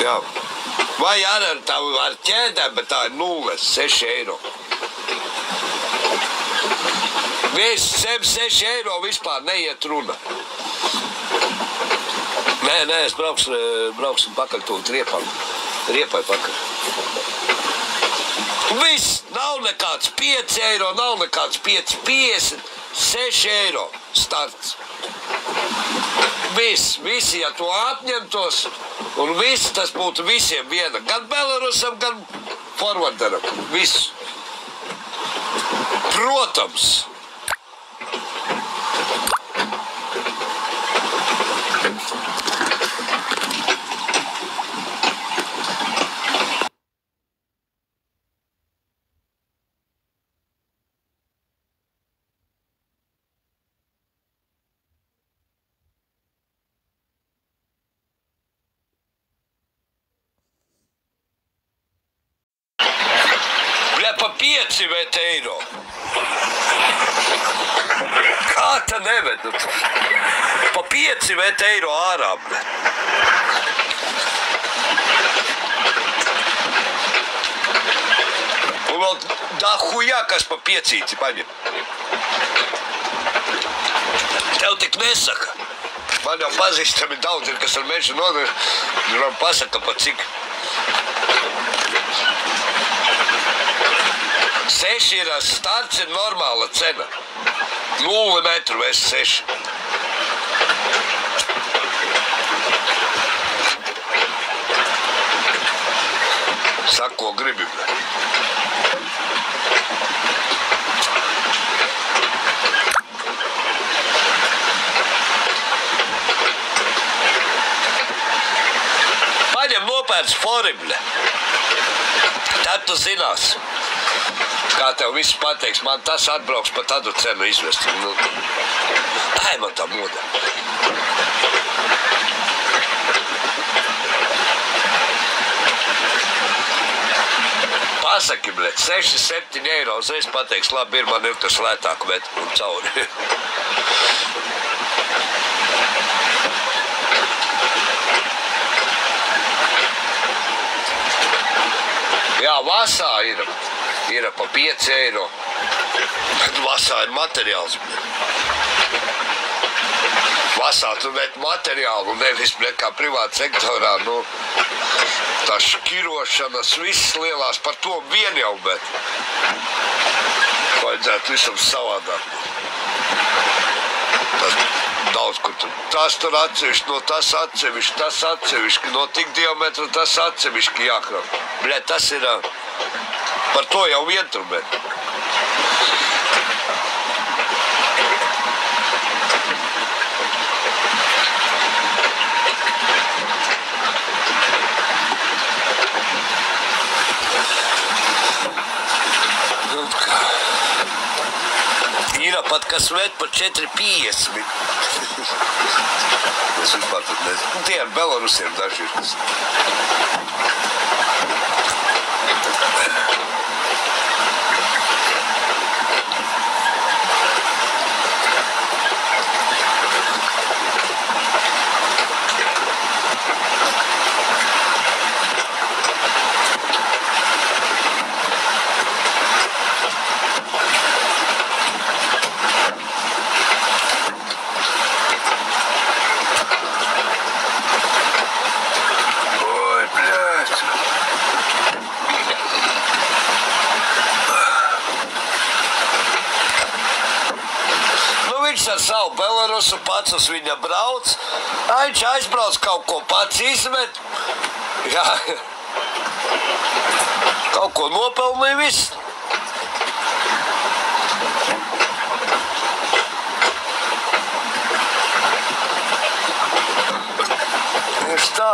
Jā. Vai ar ķēdēm, bet tā ir 0,6 eiro. Viss zem 6 eiro vispār neiet runa. Nē, es brauksim pakaļ tūt riepai pakaļ. Viss, nav nekāds 5 eiro, nav nekāds 5,50, 6 eiro starts. Visi, ja to apņemtos, un viss tas būtu visiem viena. Gan Belarusam, gan forwarderam. Viss. Protams. Pa 5 eiro. Kā tā neved? Pa 5 eiro ārā. Un vēl dahujā, kas pa 5 paņem. Tev tik nesaka. Man jau pazīstami daudz ir, kas ar mežu nodar, man pasaka pa cik. 6 ir starts, ir normāla cena. 0 metru vēs 6. Saka, ko gribi. Paņem nopērts foribļa. Tad tu zinās. Kā tev viss pateiks, man tas atbrauks pa tādu cenu izvest. Ai, man tā moda. Pasaki, bļet, 6-7 eiro uzreiz pateiks, labi ir, man ir tas lētāk vet un cauri. Jā, vasā ir pa 5 eiro. Bet vasā ir materiāls. Vasā tu met materiālu, nevis, kā privāta sektorā, tā škirošanas, viss lielās, par to vien jau, bet vajadzētu visam savādāk. Daudz, kur tas tur atsevišķi, no tas atsevišķi, no tik diametra tas atsevišķi jākrauj. Bļet, tas ir, par to jau vien tur, bet. Ir pat, kas ved par 4,50. Es vispār tad nezinu. Tie ar Belarusiem daži ir, kas. Ar savu Belarusu pats uz viņa brauc, viņš aizbrauc kaut ko pats izmet, jā, kaut ko nopelnīja viss. Tieši tā,